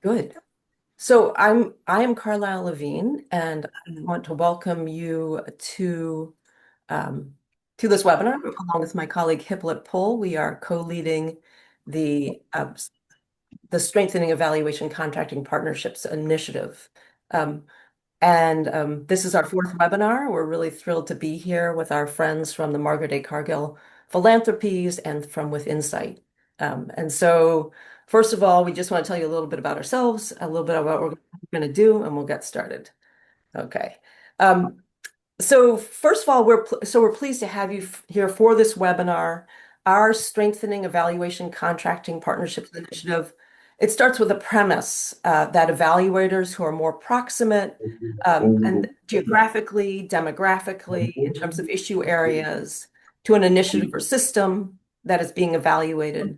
Good. So I am Carlisle Levine, and I want to welcome you um, to this webinar along with my colleague Hippolyte Pohl. We are co-leading the Strengthening Evaluation Contracting Partnerships Initiative. This is our fourth webinar. We're really thrilled to be here with our friends from the Margaret A. Cargill Philanthropies and from WithInsight. First of all, we just want to tell you a little bit about ourselves, a little bit about what we're going to do, and we'll get started. Okay. So first of all, we're pleased to have you here for this webinar, our Strengthening Evaluation Contracting Partnerships Initiative. It starts with a premise that evaluators who are more proximate and geographically, demographically, in terms of issue areas, to an initiative or system that is being evaluated,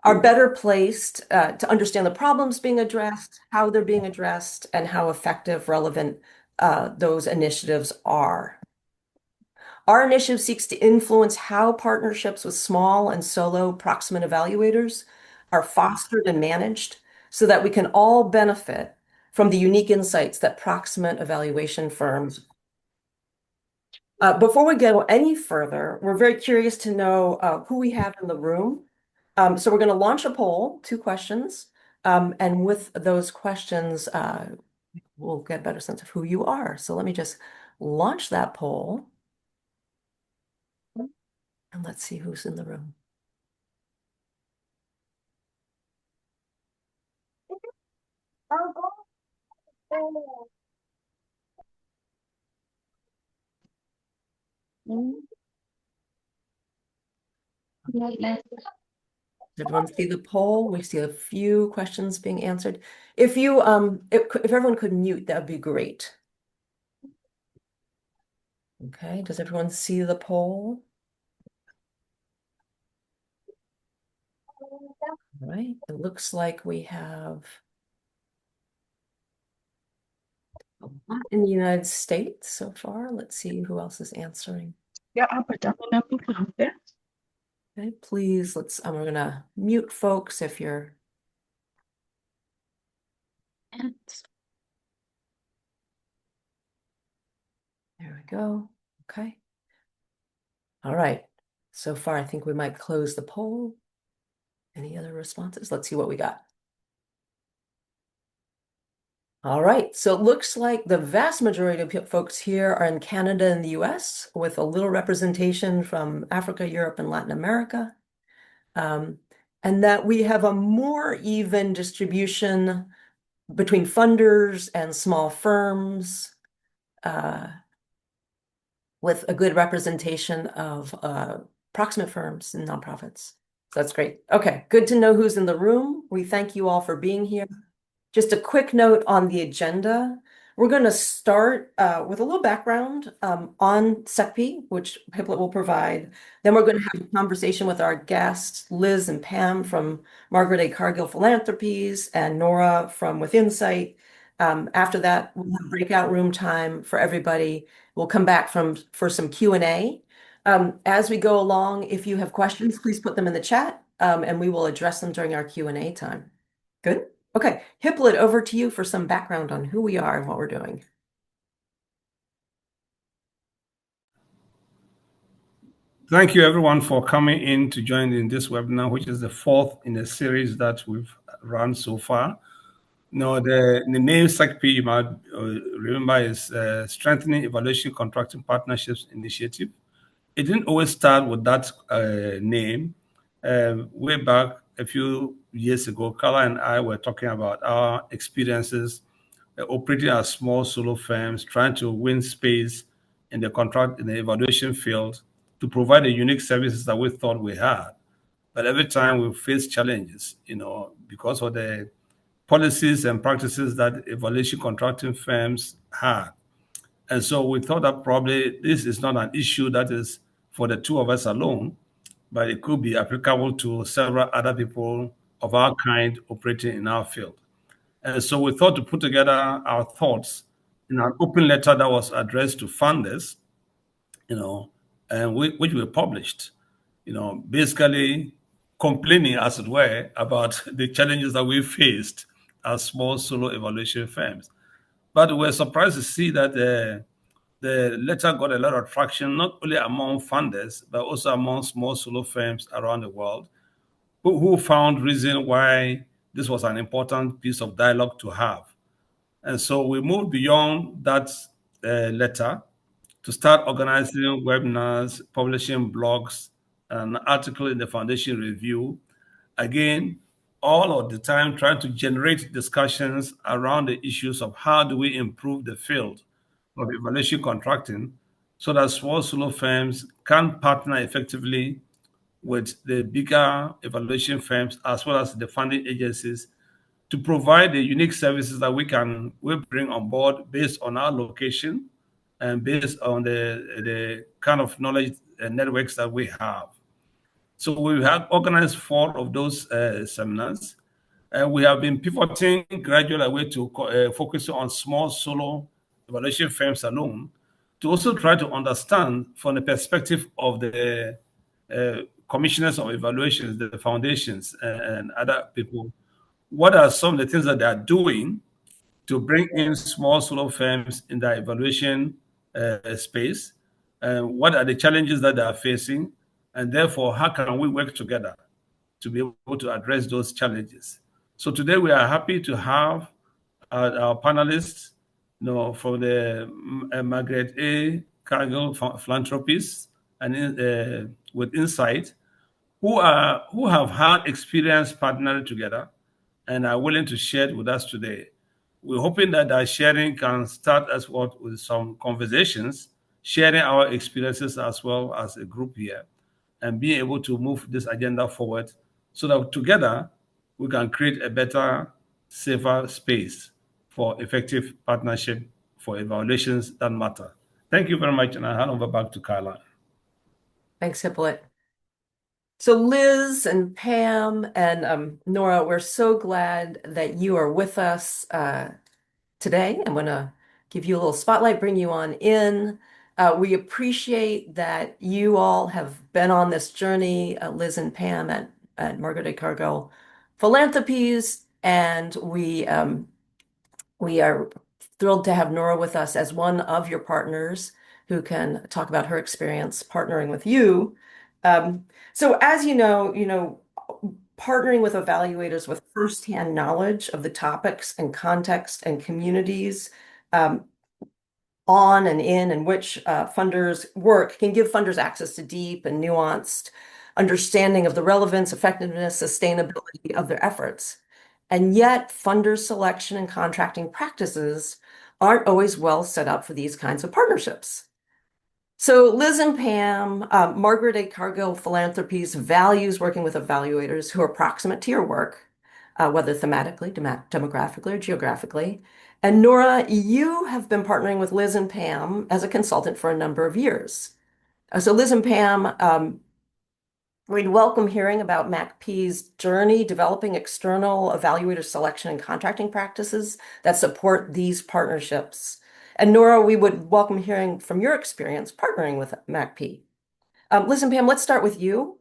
are better placed to understand the problems being addressed, how they're being addressed, and how effective, relevant those initiatives are. Our initiative seeks to influence how partnerships with small and solo proximate evaluators are fostered and managed so that we can all benefit from the unique insights that proximate evaluation firms. Before we go any further, we're very curious to know who we have in the room. So we're going to launch a poll, 2 questions, and with those questions, we'll get a better sense of who you are. So let me just launch that poll. And let's see who's in the room. Does everyone see the poll? We see a few questions being answered. If everyone could mute, that would be great. Okay, does everyone see the poll? All right, it looks like we have a lot in the United States so far. Let's see who else is answering. Yeah, Okay, please, we're gonna mute folks if you're. There we go. Okay. All right. So far, I think we might close the poll. Any other responses? Let's see what we got. All right. So it looks like the vast majority of folks here are in Canada and the US, with a little representation from Africa, Europe, and Latin America. And that we have a more even distribution between funders and small firms, with a good representation of proximate firms and nonprofits. So that's great. Okay, good to know who's in the room. We thank you all for being here. Just a quick note on the agenda. We're going to start with a little background on SECP, which Hippolyte will provide. Then we're going to have a conversation with our guests, Liz and Pam from Margaret A. Cargill Philanthropies and Nora from WithInsight. After that, we'll have breakout room time for everybody. We'll come back for some Q&A. As we go along, if you have questions, please put them in the chat, and we will address them during our Q&A time. Good? Okay, Hippolyte, over to you for some background on who we are and what we're doing. Thank you everyone for coming in to join in this webinar, which is the 4th in a series that we've run so far. Now, the name SECP, you might remember, is Strengthening Evaluation Contracting Partnerships Initiative. It didn't always start with that name. Way back a few years ago, Carla and I were talking about our experiences operating as small solo firms, trying to win space in the evaluation field to provide the unique services that we thought we had. But every time we faced challenges, because of the policies and practices that evaluation contracting firms had. And so we thought that probably this is not an issue that is for the 2 of us alone, but it could be applicable to several other people of our kind operating in our field. And so we thought to put together our thoughts in an open letter that was addressed to funders, and which we published, basically complaining, as it were, about the challenges that we faced as small solo evaluation firms. But we're surprised to see that the letter got a lot of traction, not only among funders, but also among small solo firms around the world who found reason why this was an important piece of dialogue to have. And so we moved beyond that letter to start organizing webinars, publishing blogs, an article in the Foundation Review. Again, all of the time trying to generate discussions around the issues of how do we improve the field of evaluation contracting so that small solo firms can partner effectively with the bigger evaluation firms as well as the funding agencies to provide the unique services that we bring on board based on our location and based on the kind of knowledge networks that we have. So we have organized 4 of those seminars. We have been pivoting gradually away to focus on small solo evaluation firms alone to also try to understand from the perspective of the commissioners of evaluations, the foundations, and other people, what are some of the things that they are doing to bring in small solo firms in the evaluation space? What are the challenges that they are facing? And therefore, how can we work together to be able to address those challenges? So today we are happy to have our panelists, from the Margaret A. Cargill Philanthropies and WithInsight, who have had experience partnering together and are willing to share it with us today. We're hoping that our sharing can start as well with some conversations, sharing our experiences as well as a group here, and being able to move this agenda forward so that together we can create a better, safer space for effective partnership for evaluations that matter. Thank you very much, and I hand over back to Carla. Thanks, Hippolyte. So Liz and Pam and Nora, we're so glad that you are with us today. I'm going to give you a little spotlight, bring you on in. We appreciate that you all have been on this journey, Liz and Pam at Margaret A. Cargill Philanthropies, and we are thrilled to have Nora with us as one of your partners who can talk about her experience partnering with you. So as partnering with evaluators with firsthand knowledge of the topics and context and communities on and in and which funders work can give funders access to deep and nuanced understanding of the relevance, effectiveness, sustainability of their efforts. And yet, funder selection and contracting practices aren't always well set up for these kinds of partnerships. So Liz and Pam, Margaret A. Cargill Philanthropies values working with evaluators who are proximate to your work, whether thematically, demographically, or geographically. And Nora, you have been partnering with Liz and Pam as a consultant for a number of years. So Liz and Pam, we'd welcome hearing about MACP's journey developing external evaluator selection and contracting practices that support these partnerships. And Nora, we would welcome hearing from your experience partnering with MACP. Liz and Pam, let's start with you.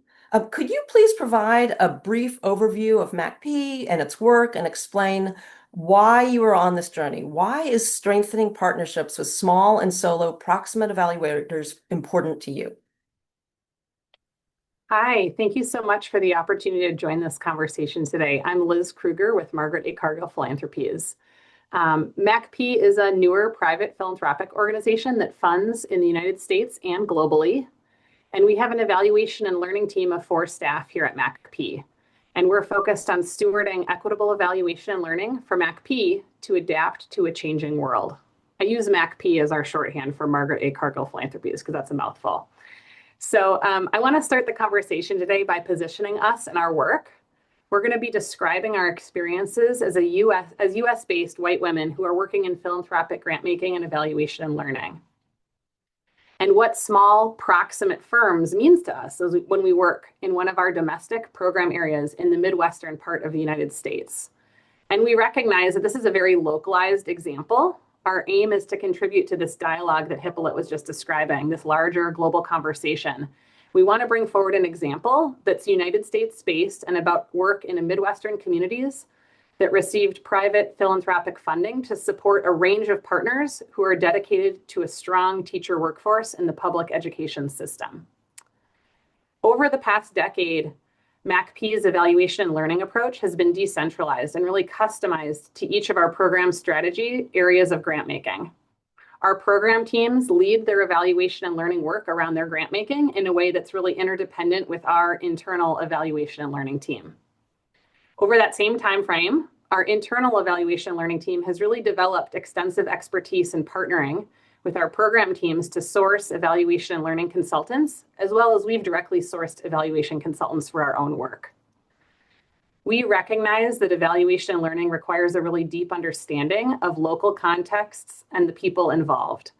Could you please provide a brief overview of MACP and its work and explain why you are on this journey? Why is strengthening partnerships with small and solo proximate evaluators important to you? Hi, thank you so much for the opportunity to join this conversation today. I'm Liz Kruger with Margaret A. Cargill Philanthropies. MACP is a newer private philanthropic organization that funds in the United States and globally. And we have an evaluation and learning team of 4 staff here at MACP. And we're focused on stewarding equitable evaluation and learning for MACP to adapt to a changing world. I use MACP as our shorthand for Margaret A. Cargill Philanthropies because that's a mouthful. So I want to start the conversation today by positioning us and our work. We're going to be describing our experiences as US-based white women who are working in philanthropic grant making and evaluation and learning. And what small proximate firms means to us when we work in one of our domestic program areas in the Midwestern part of the United States. And we recognize that this is a very localized example. Our aim is to contribute to this dialogue that Hippolyte was just describing, this larger global conversation. We want to bring forward an example that's United States based and about work in Midwestern communities that received private philanthropic funding to support a range of partners who are dedicated to a strong teacher workforce in the public education system. Over the past decade, MACP's evaluation and learning approach has been decentralized and really customized to each of our program strategy areas of grant making. Our program teams lead their evaluation and learning work around their grant making in a way that's really interdependent with our internal evaluation and learning team. Over that same time frame, our internal evaluation and learning team has really developed extensive expertise in partnering with our program teams to source evaluation and learning consultants, as well as we've directly sourced evaluation consultants for our own work. We recognize that evaluation and learning requires a really deep understanding of local contexts and the people involved.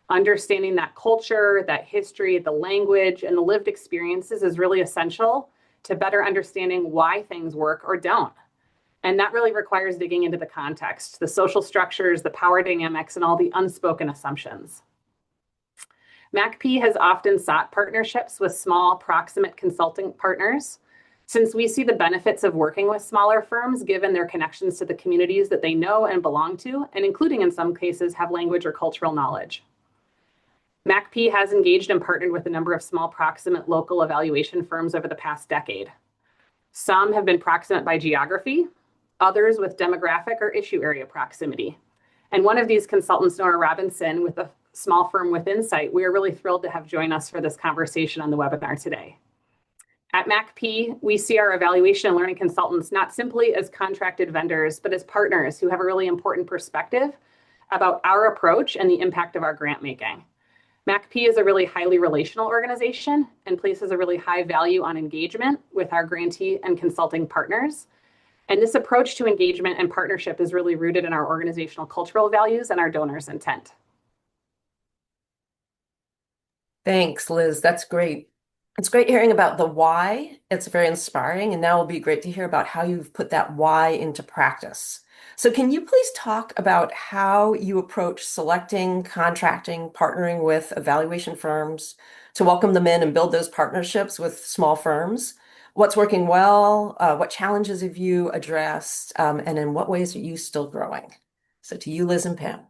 Understanding that culture, that history, the language, and the lived experiences is really essential to better understanding why things work or don't. And that really requires digging into the context, the social structures, the power dynamics, and all the unspoken assumptions. MACP has often sought partnerships with small proximate consulting partners, since we see the benefits of working with smaller firms given their connections to the communities that they know and belong to, and including in some cases have language or cultural knowledge. MACP has engaged and partnered with a number of small proximate local evaluation firms over the past decade. Some have been proximate by geography, others with demographic or issue area proximity. And one of these consultants, Nora Robinson, with a small firm WithInsight, we are really thrilled to have joined us for this conversation on the webinar today. At MACP, we see our evaluation and learning consultants not simply as contracted vendors, but as partners who have a really important perspective about our approach and the impact of our grant making. MACP is a really highly relational organization and places a really high value on engagement with our grantee and consulting partners. And this approach to engagement and partnership is really rooted in our organizational cultural values and our donors' intent. Thanks, Liz. That's great. It's great hearing about the why. It's very inspiring. And now it'll be great to hear about how you've put that why into practice. So can you please talk about how you approach selecting, contracting, partnering with evaluation firms to welcome them in and build those partnerships with small firms? What's working well? What challenges have you addressed? And in what ways are you still growing? So to you, Liz and Pam.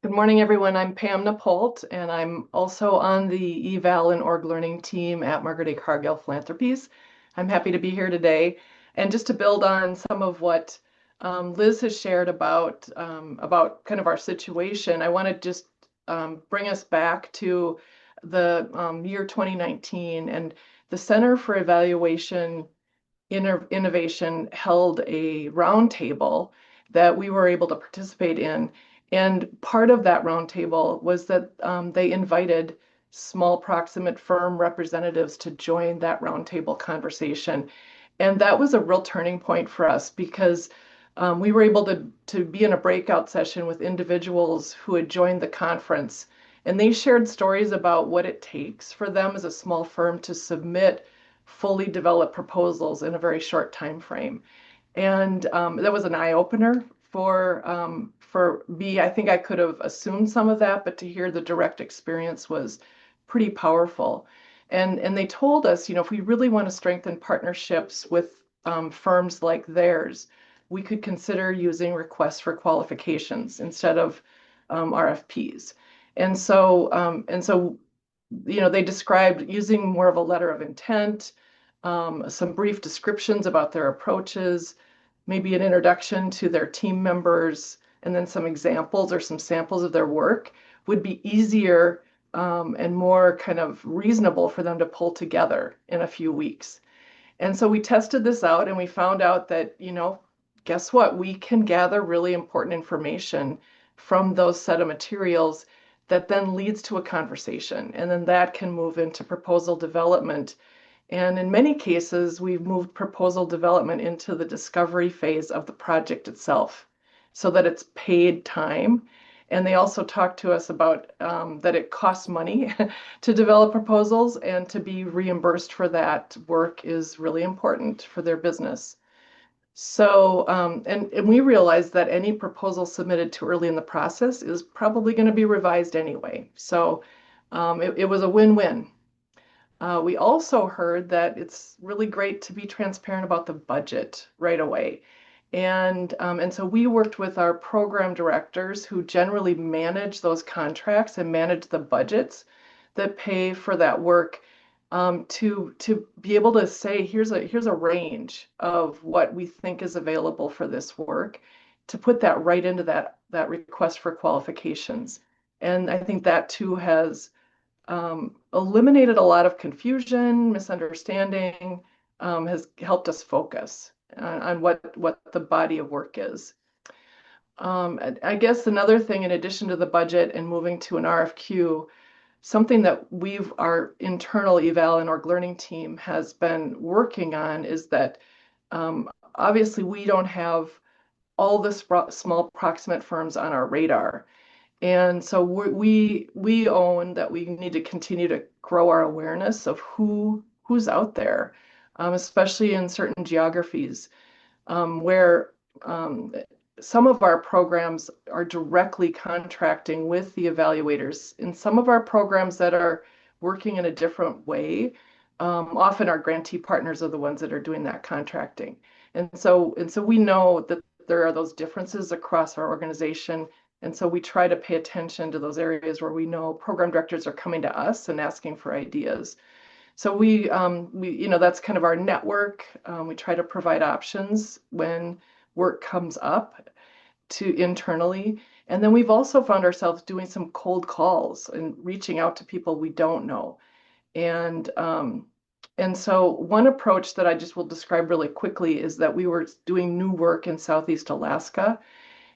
Good morning, everyone. I'm Pam Napolt, and I'm also on the eval and org learning team at Margaret A. Cargill Philanthropies. I'm happy to be here today. And just to build on some of what Liz has shared about kind of our situation, I want to just bring us back to the year 2019, and the Center for Evaluation Innovation held a roundtable that we were able to participate in. And part of that roundtable was that they invited small proximate firm representatives to join that roundtable conversation. And that was a real turning point for us because we were able to be in a breakout session with individuals who had joined the conference. And they shared stories about what it takes for them as a small firm to submit fully developed proposals in a very short time frame. And that was an eye-opener for me. I think I could have assumed some of that, but to hear the direct experience was pretty powerful. And they told us, if we really want to strengthen partnerships with firms like theirs, we could consider using requests for qualifications instead of RFPs. And so they described using more of a letter of intent, some brief descriptions about their approaches, maybe an introduction to their team members, and then some examples or some samples of their work would be easier and more kind of reasonable for them to pull together in a few weeks. And so we tested this out and we found out that, guess what? We can gather really important information from those set of materials that then leads to a conversation. And then that can move into proposal development. And in many cases, we've moved proposal development into the discovery phase of the project itself so that it's paid time. And they also talked to us about that it costs money to develop proposals, and to be reimbursed for that work is really important for their business. So, and we realized that any proposal submitted too early in the process is probably going to be revised anyway. So it was a win-win. We also heard that it's really great to be transparent about the budget right away. And so we worked with our program directors who generally manage those contracts and manage the budgets that pay for that work, to be able to say, here's a range of what we think is available for this work, to put that right into that request for qualifications. And I think that too has eliminated a lot of confusion, misunderstanding, has helped us focus on what the body of work is. I guess another thing, in addition to the budget and moving to an RFQ, something that our internal eval and org learning team has been working on is that obviously we don't have all the small proximate firms on our radar. And so we own that we need to continue to grow our awareness of who's out there, especially in certain geographies where some of our programs are directly contracting with the evaluators. In some of our programs that are working in a different way, often our grantee partners are the ones that are doing that contracting. And so we know that there are those differences across our organization. And so we try to pay attention to those areas where we know program directors are coming to us and asking for ideas. So we that's kind of our network. We try to provide options when work comes up to internally. And then we've also found ourselves doing some cold calls and reaching out to people we don't know. And so one approach that I just will describe really quickly is that we were doing new work in Southeast Alaska.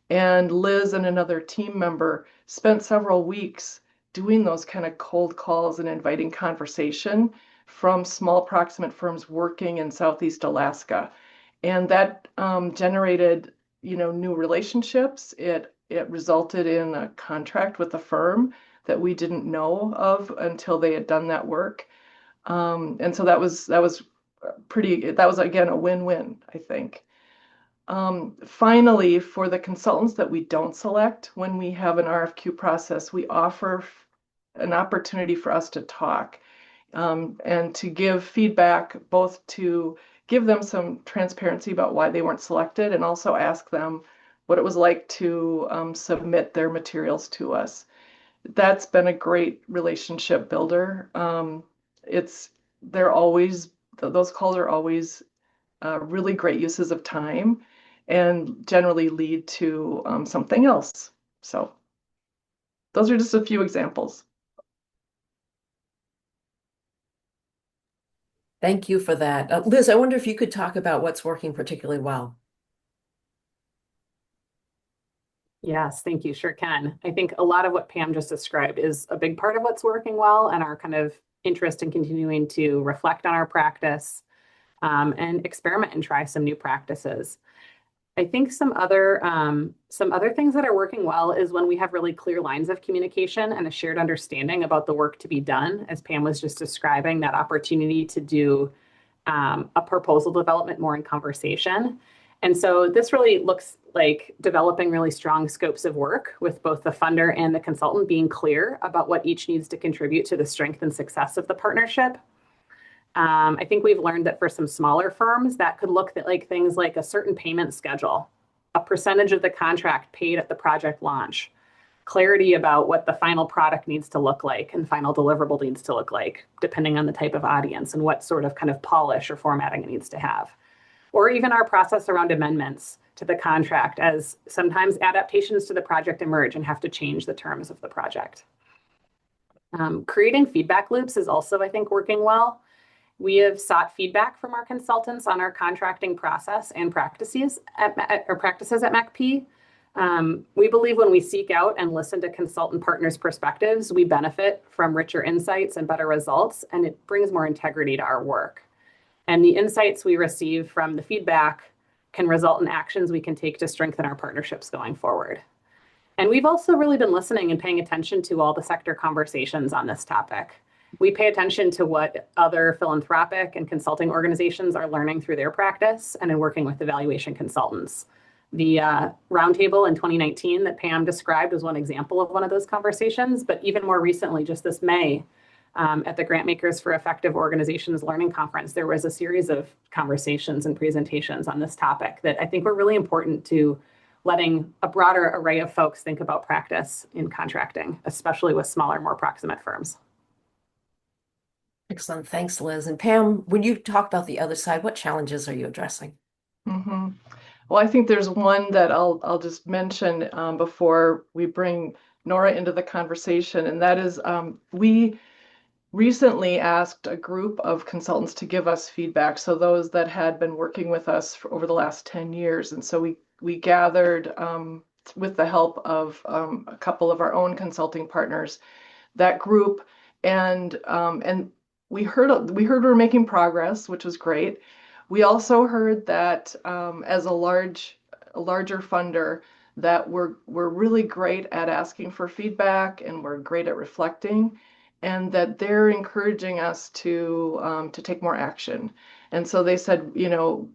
And Liz and another team member spent several weeks doing those kind of cold calls and inviting conversation from small proximate firms working in Southeast Alaska. And that generated, new relationships. It resulted in a contract with a firm that we didn't know of until they had done that work. And so that was again a win-win, I think. Finally, for the consultants that we don't select, when we have an RFQ process, we offer an opportunity for us to talk and to give feedback, both to give them some transparency about why they weren't selected and also ask them what it was like to submit their materials to us. That's been a great relationship builder. Those calls are always really great uses of time and generally lead to something else. So those are just a few examples. Thank you for that. Liz, I wonder if you could talk about what's working particularly well. Yes, thank you. Sure can. I think a lot of what Pam just described is a big part of what's working well, and our kind of interest in continuing to reflect on our practice and experiment and try some new practices. I think some other things that are working well is when we have really clear lines of communication and a shared understanding about the work to be done, as Pam was just describing, that opportunity to do a proposal development more in conversation. And so this really looks like developing really strong scopes of work with both the funder and the consultant being clear about what each needs to contribute to the strength and success of the partnership. I think we've learned that for some smaller firms, that could look like things like a certain payment schedule, a percentage of the contract paid at the project launch, clarity about what the final product needs to look like and final deliverable needs to look like, depending on the type of audience and what sort of kind of polish or formatting it needs to have. Or even our process around amendments to the contract, as sometimes adaptations to the project emerge and have to change the terms of the project. Creating feedback loops is also, I think, working well. We have sought feedback from our consultants on our contracting process and practices at MACP. We believe when we seek out and listen to consultant partners' perspectives, we benefit from richer insights and better results, and it brings more integrity to our work. And the insights we receive from the feedback can result in actions we can take to strengthen our partnerships going forward. And we've also really been listening and paying attention to all the sector conversations on this topic. We pay attention to what other philanthropic and consulting organizations are learning through their practice and in working with evaluation consultants. The roundtable in 2019 that Pam described was one example of one of those conversations, but even more recently, just this May, at the Grantmakers for Effective Organizations Learning Conference, there was a series of conversations and presentations on this topic that I think were really important to letting a broader array of folks think about practice in contracting, especially with smaller, more proximate firms. Excellent. Thanks, Liz. And Pam, when you talk about the other side, what challenges are you addressing? Mm-hmm. Well, I think there's one that I'll just mention before we bring Nora into the conversation, and that is we recently asked a group of consultants to give us feedback. So those that had been working with us for over the last 10 years. And so we gathered with the help of a couple of our own consulting partners, that group, and we heard we're making progress, which was great. We also heard that as a larger funder, that we're really great at asking for feedback and we're great at reflecting, and that they're encouraging us to take more action. And so they said, you know,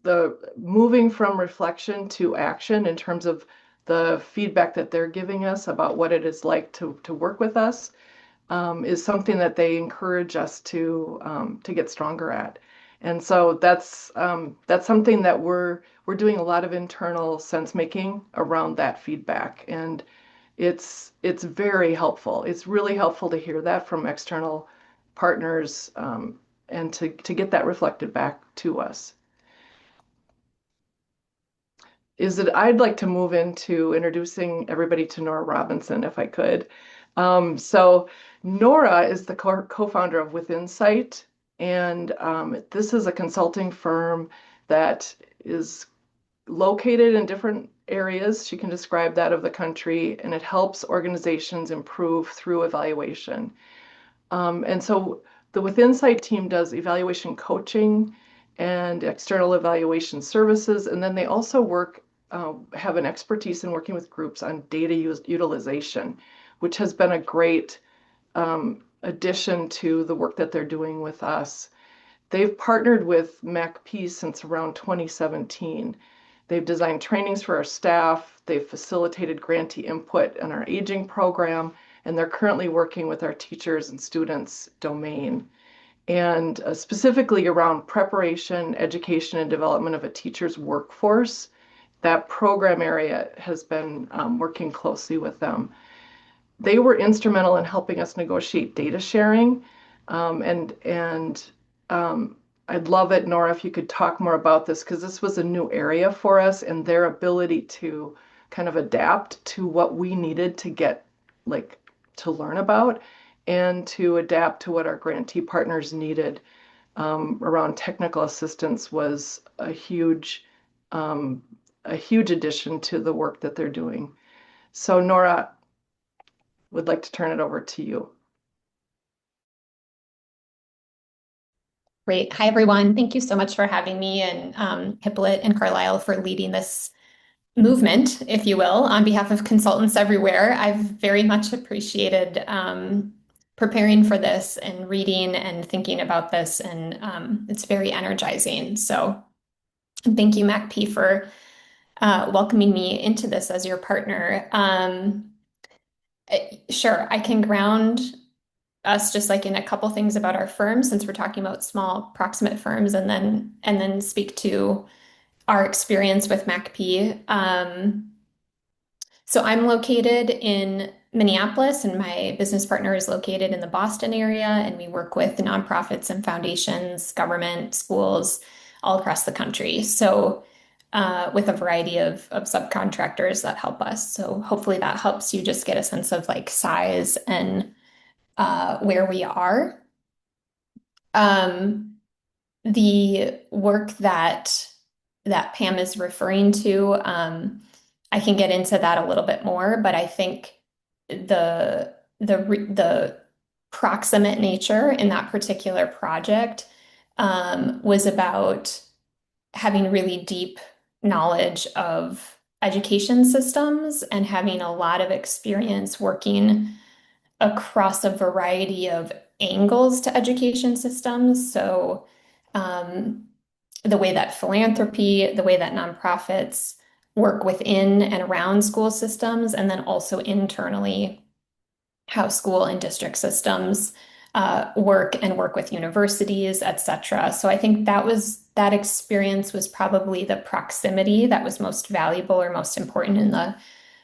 the moving from reflection to action in terms of the feedback that they're giving us about what it is like to work with us is something that they encourage us to get stronger at. And so that's something that we're doing a lot of internal sense making around that feedback, and it's very helpful. It's really helpful to hear that from external partners and to get that reflected back to us. I'd like to move into introducing everybody to Nora Robinson, if I could. So Nora is the co-founder of WithInsight, and this is a consulting firm that is located in different areas. She can describe that of the country, and it helps organizations improve through evaluation. And so the WithInsight team does evaluation coaching and external evaluation services, and then they also have an expertise in working with groups on data utilization, which has been a great addition to the work that they're doing with us. They've partnered with MACP since around 2017. They've designed trainings for our staff. They've facilitated grantee input in our aging program, and they're currently working with our teachers and students domain. And specifically around preparation, education, and development of a teacher's workforce, that program area has been working closely with them. They were instrumental in helping us negotiate data sharing, and I'd love it, Nora, if you could talk more about this, because this was a new area for us, and their ability to kind of adapt to what we needed to get, like, to learn about, and to adapt to what our grantee partners needed around technical assistance was a huge addition to the work that they're doing. So Nora, would like to turn it over to you. Great. Hi, everyone. Thank you so much for having me, and Hippolyte and Carlisle for leading this movement, if you will, on behalf of consultants everywhere. I've very much appreciated preparing for this and reading and thinking about this, and it's very energizing. So thank you, MACP, for welcoming me into this as your partner. Sure, I can ground us just like in a couple things about our firm, since we're talking about small proximate firms, and then speak to our experience with MACP. So I'm located in Minneapolis, and my business partner is located in the Boston area, and we work with nonprofits and foundations, government, schools all across the country. So with a variety of subcontractors that help us. So hopefully that helps you just get a sense of like size and where we are. The work that Pam is referring to, I can get into that a little bit more, but I think the proximate nature in that particular project was about having really deep knowledge of education systems and having a lot of experience working across a variety of angles to education systems. So the way that philanthropy, the way that nonprofits work within and around school systems, and then also internally how school and district systems work and work with universities, et cetera. So I think that experience was probably the proximity that was most valuable or most important in the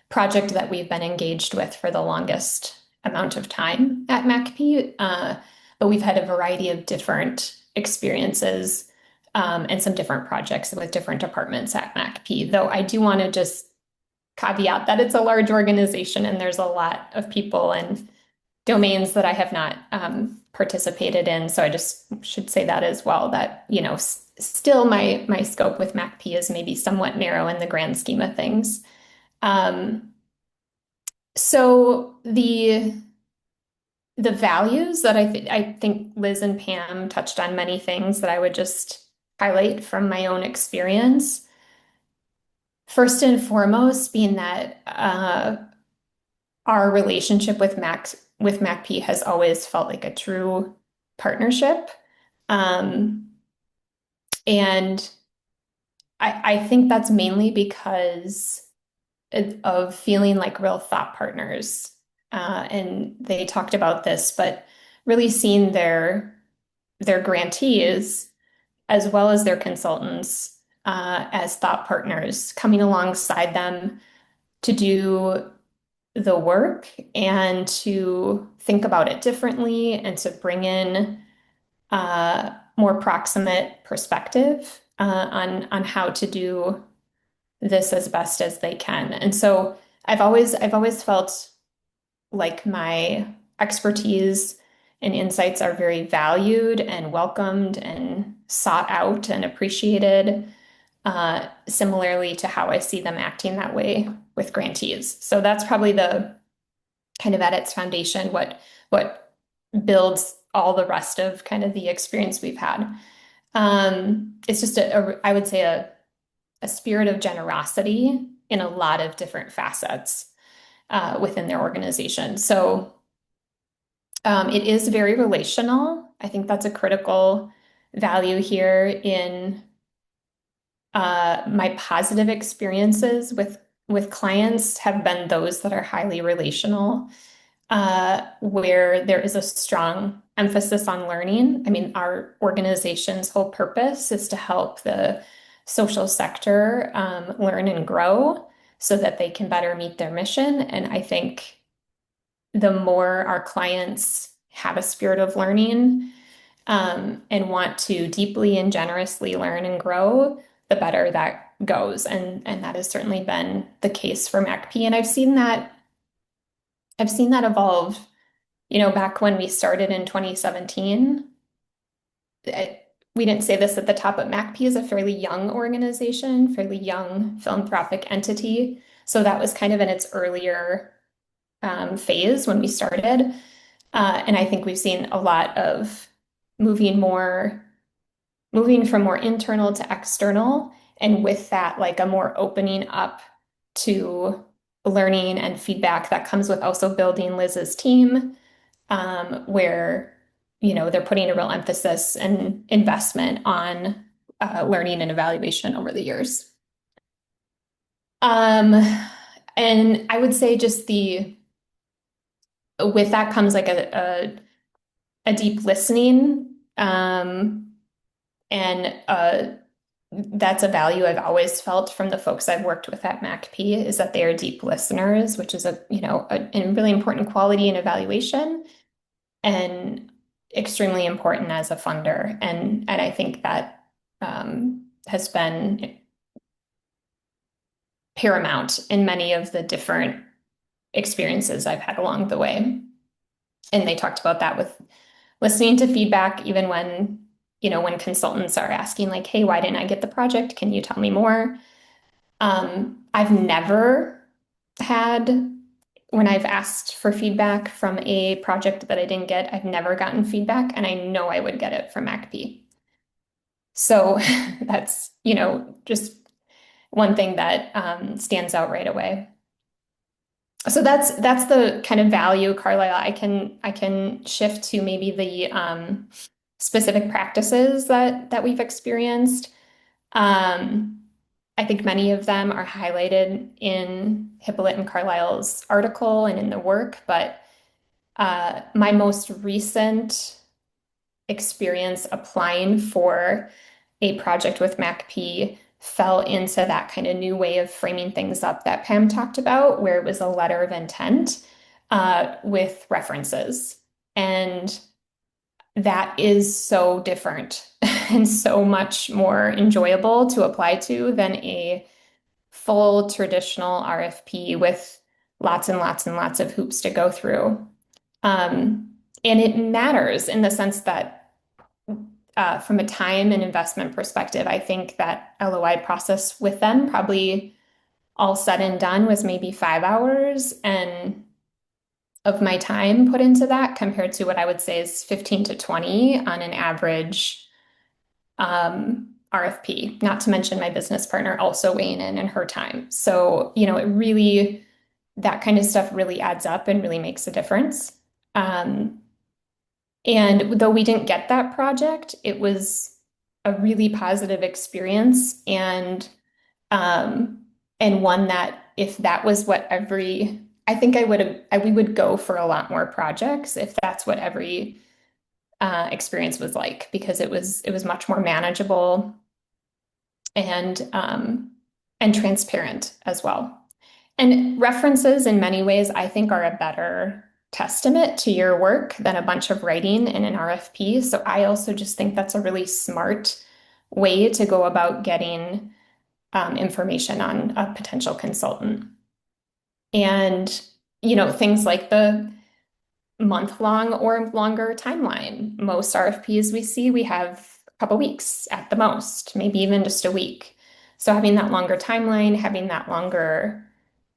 project that we've been engaged with for the longest amount of time at MacP. But we've had a variety of different experiences and some different projects with different departments at MacP. Though I do want to just caveat that it's a large organization and there's a lot of people and domains that I have not participated in. So I just should say that as well, that, still my scope with MacP is maybe somewhat narrow in the grand scheme of things. So the values that I think Liz and Pam touched on many things that I would just highlight from my own experience. First and foremost, being that our relationship with MacP has always felt like a true partnership. And I think that's mainly because of feeling like real thought partners. And they talked about this, but really seeing their grantees as well as their consultants as thought partners, coming alongside them to do the work and to think about it differently and to bring in more proximate perspective on how to do this as best as they can. And so I've always felt like my expertise and insights are very valued and welcomed and sought out and appreciated, similarly to how I see them acting that way with grantees. So that's probably the kind of at its foundation, what builds all the rest of kind of the experience we've had. It's just I would say a spirit of generosity in a lot of different facets within their organization. So it is very relational. I think that's a critical value here in my positive experiences with clients have been those that are highly relational, where there is a strong emphasis on learning. I mean, our organization's whole purpose is to help the social sector learn and grow so that they can better meet their mission. And I think the more our clients have a spirit of learning and want to deeply and generously learn and grow, the better that goes. And that has certainly been the case for MacP. And I've seen that evolve, back when we started in 2017. We didn't say this at the top, but MacP is a fairly young organization, fairly young philanthropic entity. So that was kind of in its earlier phase when we started. And I think we've seen a lot of moving from more internal to external. And with that, like a more opening up to learning and feedback that comes with also building Liz's team, where, they're putting a real emphasis and investment on learning and evaluation over the years. And I would say just with that comes like a deep listening, and that's a value I've always felt from the folks I've worked with at MacP, is that they are deep listeners, which is a really important quality in evaluation and extremely important as a funder. And I think that has been paramount in many of the different experiences I've had along the way. And they talked about that with listening to feedback, even when consultants are asking like, hey, why didn't I get the project? Can you tell me more? I've never had, when I've asked for feedback from a project that I didn't get, I've never gotten feedback, and I know I would get it from MacP. So that's, just one thing that stands out right away. So that's the kind of value, Carlisle. I can shift to maybe the specific practices that we've experienced. I think many of them are highlighted in Hippolyte and Carlisle's article and in the work, but My most recent experience applying for a project with MacP fell into that kind of new way of framing things up that Pam talked about, where it was a letter of intent with references. And that is so different and so much more enjoyable to apply to than a full traditional RFP with lots and lots and lots of hoops to go through. And it matters in the sense that from a time and investment perspective, I think that LOI process with them probably all said and done was maybe 5 hours and of my time put into that compared to what I would say is 15 to 20 on an average RFP, not to mention my business partner also weighing in and her time. So, it really, that kind of stuff really adds up and really makes a difference. And though we didn't get that project, it was a really positive experience and one that if that was what I think we would go for a lot more projects if that's what every experience was like, because it was much more manageable and transparent as well. And references in many ways, I think, are a better testament to your work than a bunch of writing in an RFP. So I also just think that's a really smart way to go about getting information on a potential consultant. And, things like the month-long or longer timeline. Most RFPs we see, we have a couple weeks at the most, maybe even just a week. So having that longer timeline, having that longer,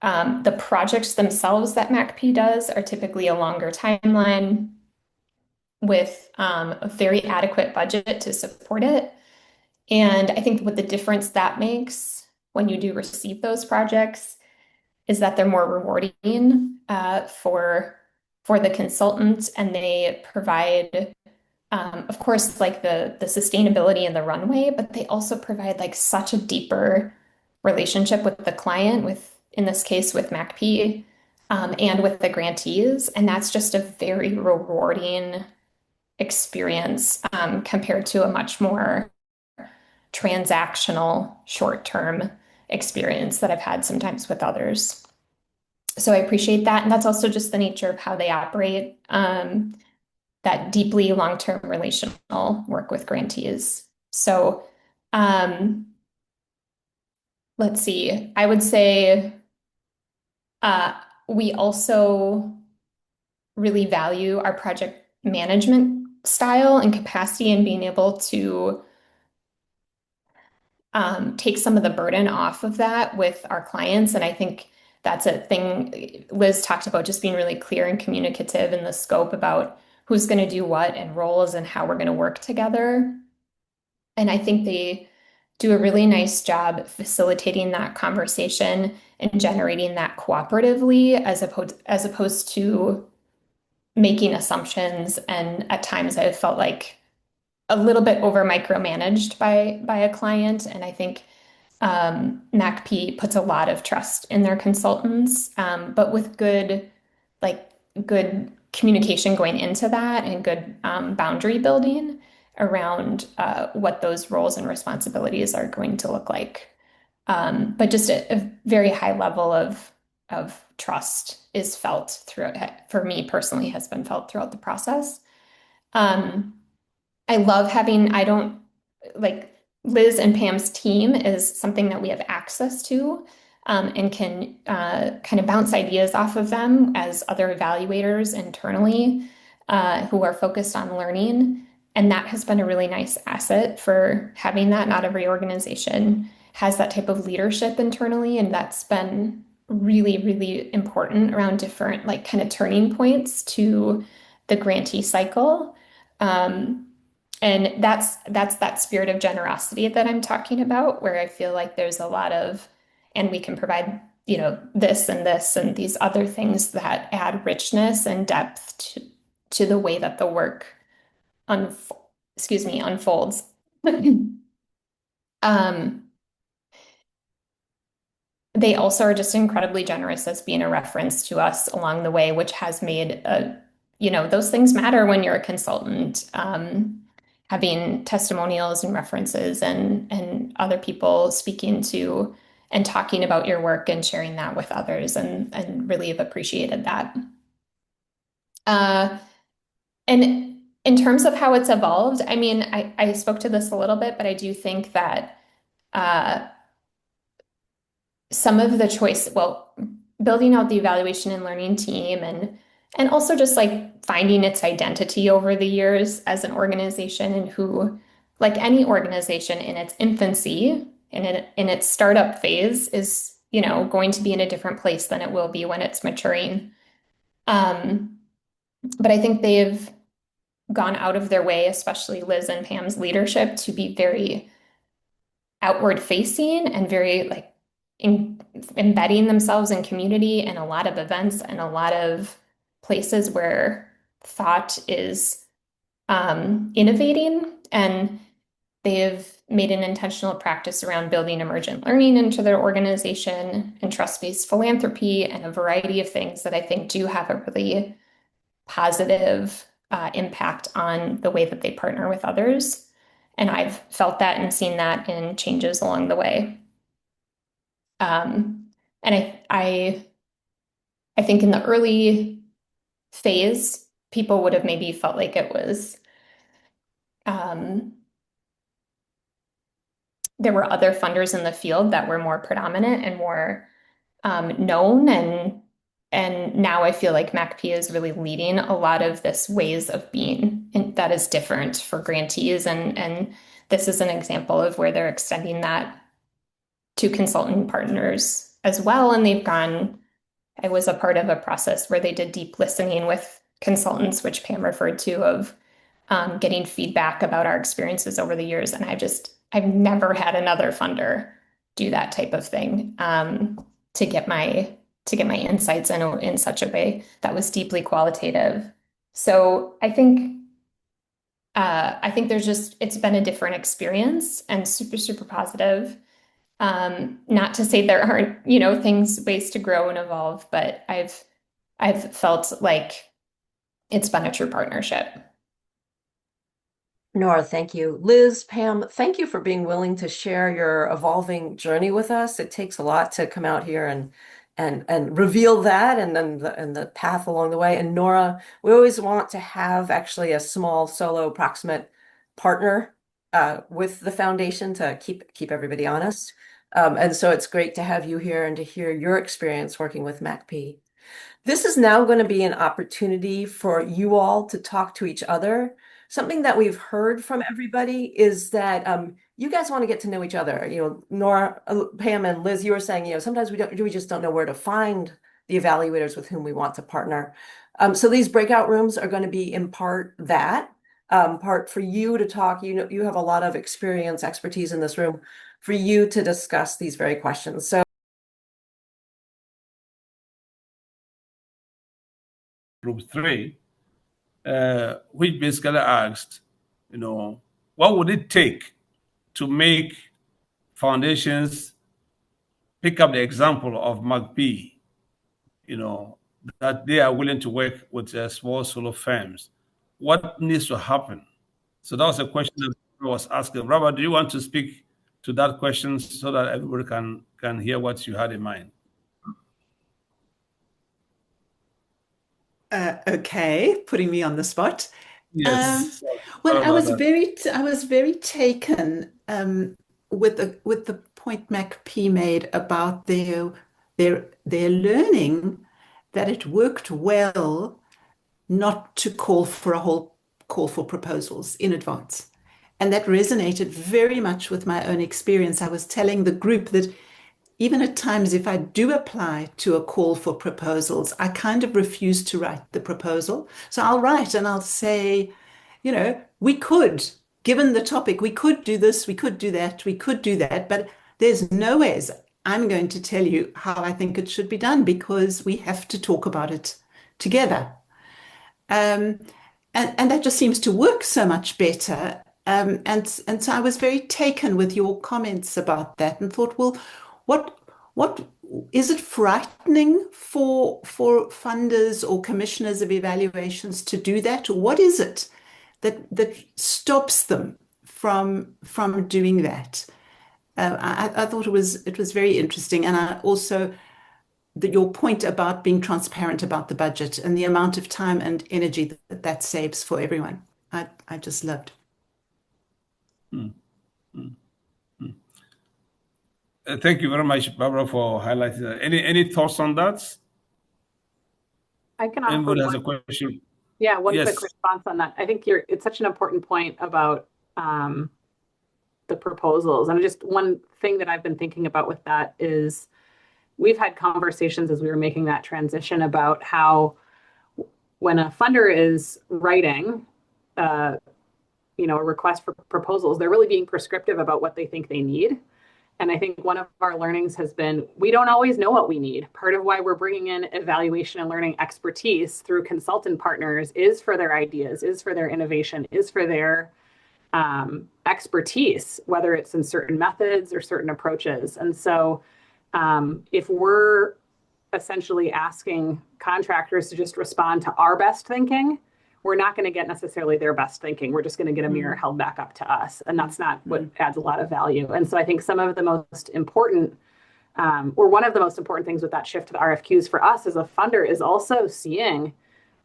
the projects themselves that MacP does are typically a longer timeline with a very adequate budget to support it. And I think what the difference that makes when you do receive those projects is that they're more rewarding for the consultant, and they provide, of course, like the sustainability and the runway, but they also provide like such a deeper relationship with the client, in this case with MacP, and with the grantees, and that's just a very rewarding experience compared to a much more transactional short-term experience that I've had sometimes with others. So I appreciate that. And that's also just the nature of how they operate, that deeply long-term relational work with grantees. So let's see, I would say we also really value our project management style and capacity and being able to take some of the burden off of that with our clients. And I think that's a thing Liz talked about, just being really clear and communicative in the scope about who's going to do what and roles and how we're going to work together. And I think they do a really nice job facilitating that conversation and generating that cooperatively as opposed to making assumptions. And at times I've felt like a little bit over micromanaged by a client. And I think MacP puts a lot of trust in their consultants, but with good communication going into that and good boundary building around what those roles and responsibilities are going to look like. But just a very high level of trust is felt for me personally, has been felt throughout the process. I love I don't like Liz and Pam's team is something that we have access to, and can kind of bounce ideas off of them as other evaluators internally who are focused on learning. And that has been a really nice asset for having that. Not every organization has that type of leadership internally, and that's been really, really important around different like kind of turning points to the grantee cycle. And that's that spirit of generosity that I'm talking about, where I feel like there's a lot of, and we can provide, this and these other things that add richness and depth to the way that the work unfolds. They also are just incredibly generous as being a reference to us along the way, which has made those things matter when you're a consultant. Having testimonials and references and other people speaking to and talking about your work and sharing that with others, and really have appreciated that. And in terms of how it's evolved, I mean, I spoke to this a little bit, but I do think that uh, some of the choice, well, building out the evaluation and learning team and also just like finding its identity over the years as an organization, and who, like any organization in its infancy, in its startup phase, is, going to be in a different place than it will be when it's maturing. But I think they've gone out of their way, especially Liz and Pam's leadership, to be very outward facing and very like embedding themselves in community and a lot of events and a lot of places where thought is innovating. And they've made an intentional practice around building emergent learning into their organization and trust-based philanthropy and a variety of things that I think do have a really positive impact on the way that they partner with others. And I've felt that and seen that in changes along the way. And I think in the early phase, people would have maybe felt like it was there were other funders in the field that were more predominant and more known, and now I feel like MACP is really leading a lot of this ways of being that is different for grantees, and this is an example of where they're extending that to consultant partners as well. And I was a part of a process where they did deep listening with consultants, which Pam referred to, of getting feedback about our experiences over the years. And I've never had another funder do that type of thing to get my insights in such a way that was deeply qualitative. So I think it's been a different experience and super, super positive. Not to say there aren't, ways to grow and evolve, but I've felt like it's been a true partnership. Nora, thank you. Liz, Pam, thank you for being willing to share your evolving journey with us. It takes a lot to come out here and reveal that, and then the path along the way. And Nora, we always want to have actually a small solo proximate partner with the foundation to keep everybody honest. And so it's great to have you here and to hear your experience working with MACP. This is now going to be an opportunity for you all to talk to each other. Something that we've heard from everybody is that you guys want to get to know each other. Nora, Pam, and Liz, you were saying, sometimes we just don't know where to find the evaluators with whom we want to partner. So these breakout rooms are going to be in part that, part for you to talk. You have a lot of expertise in this room for you to discuss these very questions. So Group 3, which basically asked, what would it take to make foundations pick up the example of MACP, that they are willing to work with small solo firms? What needs to happen? So that was a question that I was asking. Robert, do you want to speak to that question so that everybody can hear what you had in mind? Okay, putting me on the spot. Yes. Well, I was very taken with the point MACP made about their learning, that it worked well not to call for proposals in advance. And that resonated very much with my own experience. I was telling the group that even at times, if I do apply to a call for proposals, I kind of refuse to write the proposal. So I'll write and I'll say, we could, given the topic, we could do this, we could do that, but there's no ways I'm going to tell you how I think it should be done, because we have to talk about it together. And that just seems to work so much better. And so I was very taken with your comments about that and thought, well, What is it frightening for funders or commissioners of evaluations to do that? Or what is it that stops them from doing that? I thought it was very interesting, and I also your point about being transparent about the budget and the amount of time and energy that saves for everyone. I just loved. Mm, mm, mm. Thank you very much, Barbara, for highlighting that. Any thoughts on that? I can offer Anybody has a one. question? Yeah, one quick Yes. response on that. I think it's such an important point about the proposals. And just one thing that I've been thinking about with that is we've had conversations as we were making that transition about how when a funder is writing, a request for proposals, they're really being prescriptive about what they think they need. And I think one of our learnings has been we don't always know what we need. Part of why we're bringing in evaluation and learning expertise through consultant partners is for their ideas, is for their innovation, is for their expertise, whether it's in certain methods or certain approaches. And so if we're essentially asking contractors to just respond to our best thinking, we're not going to get necessarily their best thinking. We're just going to get a mirror held back up to us. And that's not what adds a lot of value. And so I think some of the most important, or one of the most important things with that shift to the RFQs for us as a funder is also seeing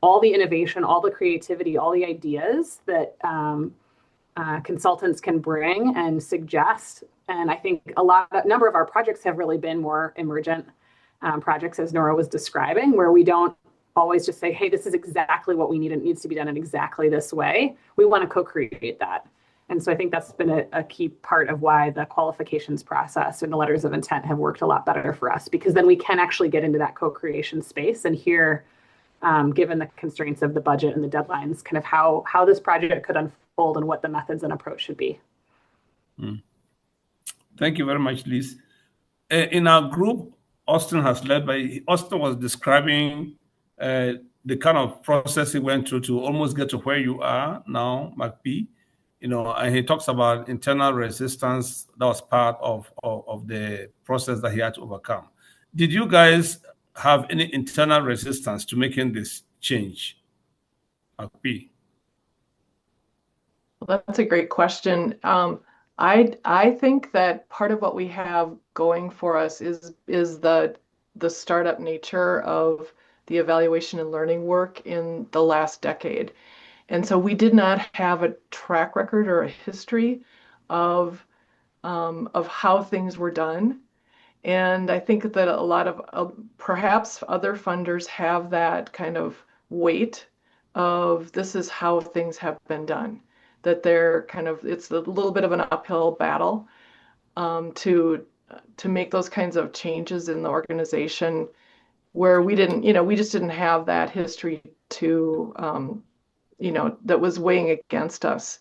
all the innovation, all the creativity, all the ideas that consultants can bring and suggest. And I think a number of our projects have really been more emergent projects, as Nora was describing, where we don't always just say, hey, this is exactly what we need. It needs to be done in exactly this way. We want to co-create that. And so I think that's been a key part of why the qualifications process and the letters of intent have worked a lot better for us, because then we can actually get into that co-creation space and hear, given the constraints of the budget and the deadlines, kind of how this project could unfold and what the methods and approach should be. Thank you very much, Liz. In our group, Austin was describing the kind of process he went through to almost get to where you are now, MacP. And he talks about internal resistance that was part of the process that he had to overcome. Did you guys have any internal resistance to making this change, MacP? Well, that's a great question. I think that part of what we have going for us is the startup nature of the evaluation and learning work in the last decade. And so we did not have a track record or a history of how things were done. And I think that a lot of perhaps other funders have that kind of weight of this is how things have been done, that they're it's a little bit of an uphill battle to make those kinds of changes in the organization where we just didn't have that history to that was weighing against us.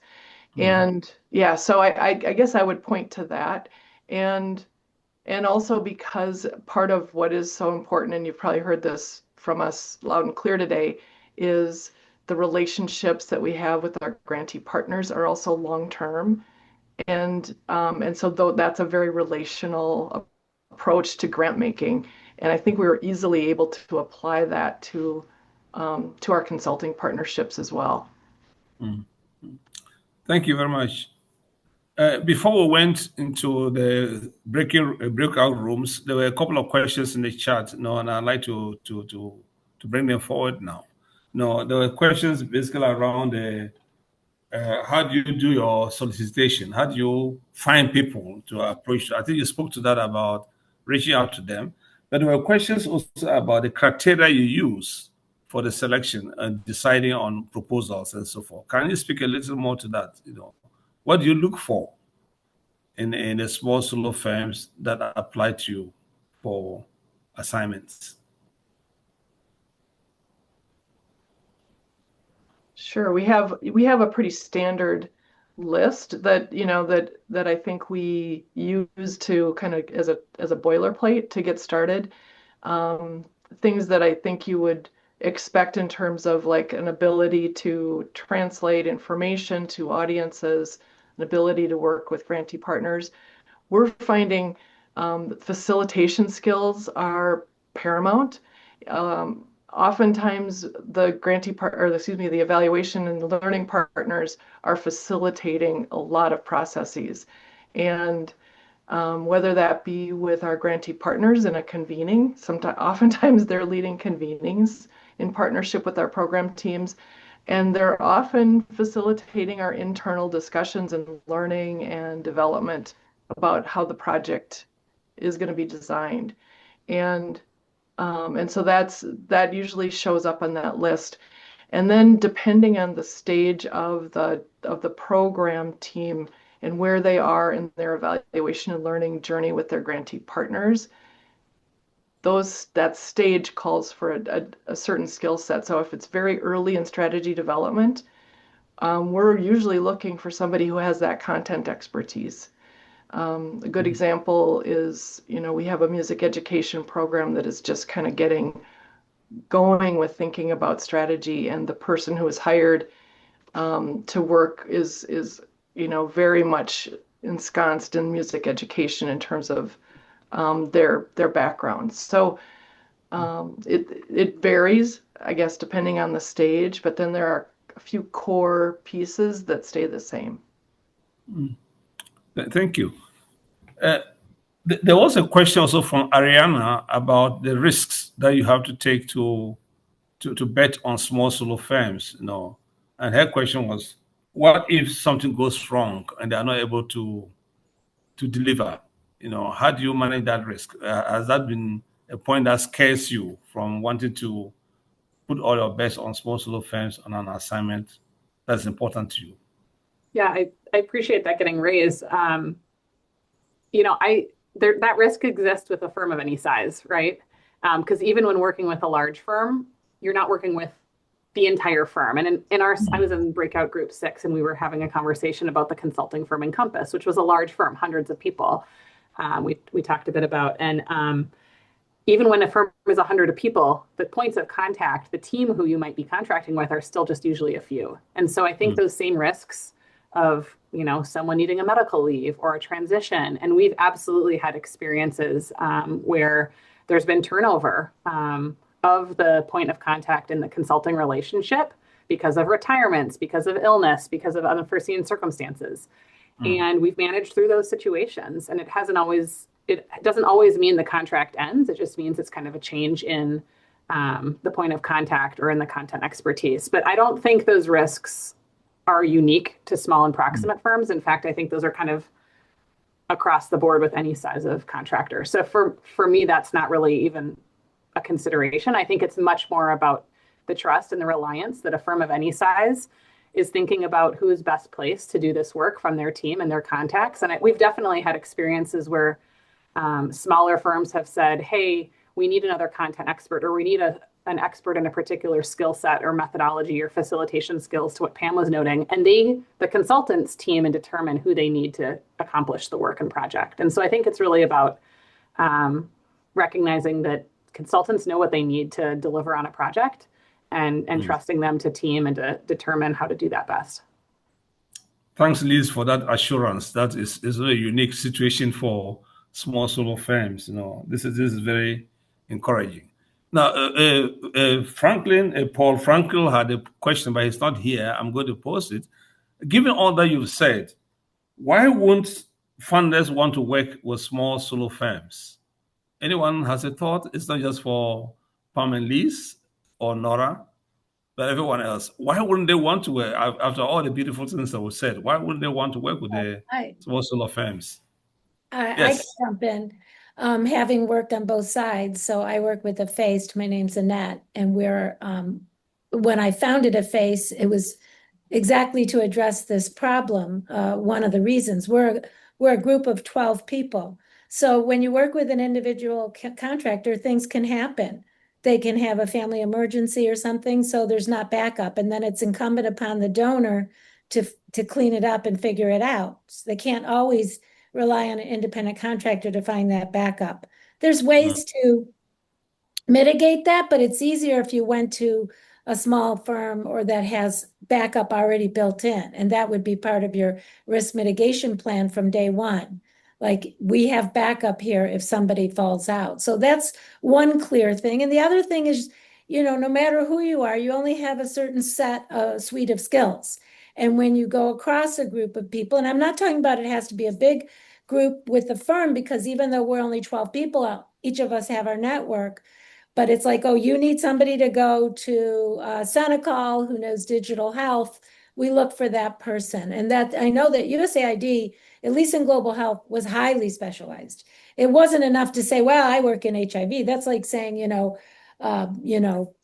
And yeah, so I guess I would point to that. And also because part of what is so important, and you've probably heard this from us loud and clear today, is the relationships that we have with our grantee partners are also long-term. And so that's a very relational approach to grant making. And I think we were easily able to apply that to our consulting partnerships as well. Thank you very much. Before we went into the breakout rooms, there were a couple of questions in the chat, and I'd like to bring them forward now. There were questions basically around how do you do your solicitation? How do you find people to approach? I think you spoke to that about reaching out to them. But there were questions also about the criteria you use for the selection and deciding on proposals and so forth. Can you speak a little more to that? What do you look for in the small solo firms that apply to you for assignments? Sure, we have a pretty standard list that that I think we use to kind of as a boilerplate to get started. Things that I think you would expect in terms of like an ability to translate information to audiences, an ability to work with grantee partners. We're finding Facilitation skills are paramount. Oftentimes the the evaluation and the learning partners are facilitating a lot of processes. And whether that be with our grantee partners in a convening, oftentimes they're leading convenings in partnership with our program teams, and they're often facilitating our internal discussions and learning and development about how the project is going to be designed. And so that usually shows up on that list. And then depending on the stage of the program team and where they are in their evaluation and learning journey with their grantee partners, that stage calls for a certain skill set. So if it's very early in strategy development, we're usually looking for somebody who has that content expertise. A good example is, we have a music education program that is just kind of getting going with thinking about strategy, and the person who is hired to work is very much ensconced in music education in terms of their background. So it varies, I guess, depending on the stage, but then there are a few core pieces that stay the same. Thank you. There was a question also from Ariana about the risks that you have to take to bet on small solo firms, And her question was, what if something goes wrong and they are not able to deliver? How do you manage that risk? Has that been a point that scares you from wanting to put all your bets on small solo firms on an assignment that's important to you? Yeah, I appreciate that getting raised. That risk exists with a firm of any size, right? Because even when working with a large firm, you're not working with the entire firm. And I was in breakout group 6, and we were having a conversation about the consulting firm Encompass, which was a large firm, hundreds of people. We talked a bit about, and even when a firm is 100 people, the points of contact, the team who you might be contracting with, are still just usually a few. And so I think those same risks of someone needing a medical leave or a transition, and we've absolutely had experiences where there's been turnover of the point of contact in the consulting relationship because of retirements, because of illness, because of unforeseen circumstances. And we've managed through those situations, and it doesn't always mean the contract ends. It just means it's kind of a change in the point of contact or in the content expertise. But I don't think those risks are unique to small and proximate firms. In fact, I think those are kind of across the board with any size of contractor. So for me, that's not really even a consideration. I think it's much more about the trust and the reliance that a firm of any size is thinking about who is best placed to do this work from their team and their contacts. And we've definitely had experiences where smaller firms have said, hey, we need another content expert, or we need an expert in a particular skill set or methodology or facilitation skills, to what Pam was noting. And the consultants team and determine who they need to accomplish the work and project. And so I think it's really about recognizing that consultants know what they need to deliver on a project, and trusting them to team and to determine how to do that best. Thanks, Liz, for that assurance. That is a unique situation for small solo firms. This is very encouraging. Now, Paul Frankel had a question, but he's not here. I'm going to post it. Given all that you've said, why won't funders want to work with small solo firms? Anyone has a thought? It's not just for Pam and Liz or Nora, but everyone else. Why wouldn't they want to work, after all the beautiful things that were said, why wouldn't they want to work with the small solo firms? I Yes. can jump in. Having worked on both sides, so I work with a FACE. My name's Annette, and when I founded a FACE, it was exactly to address this problem. One of the reasons we're a group of 12 people. So when you work with an individual contractor, things can happen. They can have a family emergency or something, so there's not backup, and then it's incumbent upon the donor to clean it up and figure it out. So they can't always rely on an independent contractor to find that backup. There's ways to mitigate that, but it's easier if you went to a small firm or that has backup already built in, and that would be part of your risk mitigation plan from day one. Like we have backup here if somebody falls out. So that's one clear thing. And the other thing is, no matter who you are, you only have a certain suite of skills. And when you go across a group of people, and I'm not talking about it has to be a big group with the firm, because even though we're only 12 people, each of us have our network. But it's like, oh, you need somebody to go to Senecal who knows digital health. We look for that person. And that I know that USAID, at least in global health, was highly specialized. It wasn't enough to say, well, I work in HIV. That's like saying, I don't know,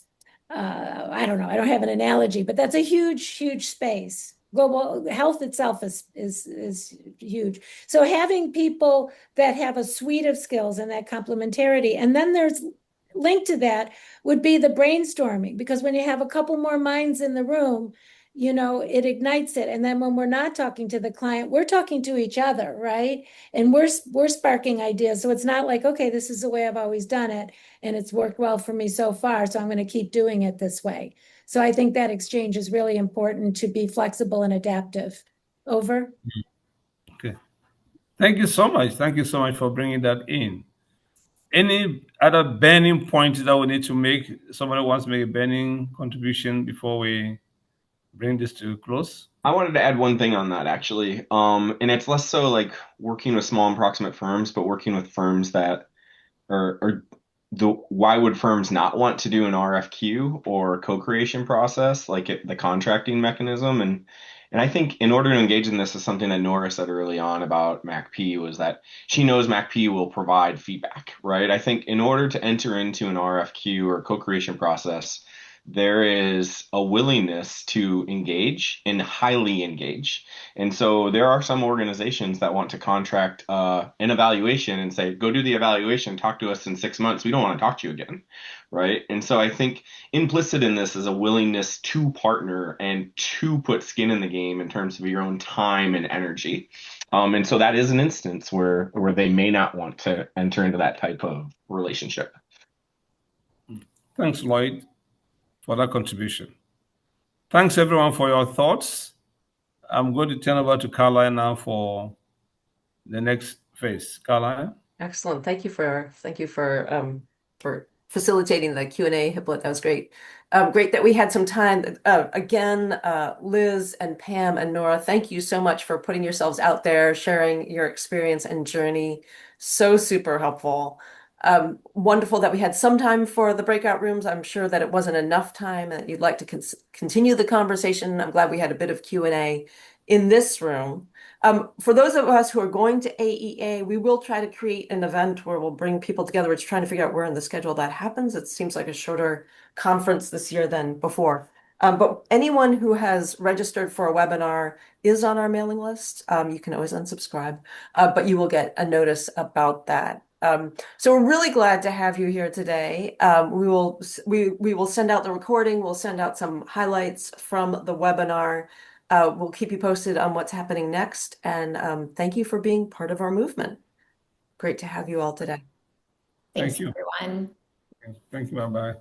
I don't have an analogy, but that's a huge space. Global health itself is huge. So having people that have a suite of skills and that complementarity, and then there's linked to that would be the brainstorming, because when you have a couple more minds in the room, it ignites it. And then when we're not talking to the client, we're talking to each other, right? And we're sparking ideas. So it's not like, okay, this is the way I've always done it, and it's worked well for me so far, so I'm going to keep doing it this way. So I think that exchange is really important, to be flexible and adaptive. Over. Okay. Thank you so much. Thank you so much for bringing that in. Any other burning points that we need to make? Somebody wants to make a burning contribution before we bring this to a close? I wanted to add one thing on that actually. And it's less so like working with small and proximate firms, but working with firms that are why would firms not want to do an RFQ or co-creation process, like the contracting mechanism? And I think in order to engage in this is something that Nora said early on about MacP, was that she knows MacP will provide feedback, right? I think in order to enter into an RFQ or co-creation process, there is a willingness to engage and highly engage. And so there are some organizations that want to contract an evaluation and say, go do the evaluation, talk to us in 6 months. We don't want to talk to you again, right? And so I think implicit in this is a willingness to partner and to put skin in the game in terms of your own time and energy. And so that is an instance where they may not want to enter into that type of relationship. Thanks, Lloyd, for that contribution. Thanks, everyone, for your thoughts. I'm going to turn over to Caroline now for the next phase. Caroline? Excellent. Thank you for facilitating the Q&A, Hippolyte. That was great. Great that we had some time. Again, Liz and Pam and Nora, thank you so much for putting yourselves out there, sharing your experience and journey. So super helpful. Wonderful that we had some time for the breakout rooms. I'm sure that it wasn't enough time and that you'd like to continue the conversation. I'm glad we had a bit of Q&A in this room. For those of us who are going to AEA, we will try to create an event where we'll bring people together. We're just trying to figure out where in the schedule that happens. It seems like a shorter conference this year than before. But anyone who has registered for a webinar is on our mailing list. You can always unsubscribe, but you will get a notice about that. So we're really glad to have you here today. We will send out the recording. We'll send out some highlights from the webinar. We'll keep you posted on what's happening next. And thank you for being part of our movement. Great to have you all today. Thanks, Thank you. everyone. Thank you. Bye-bye.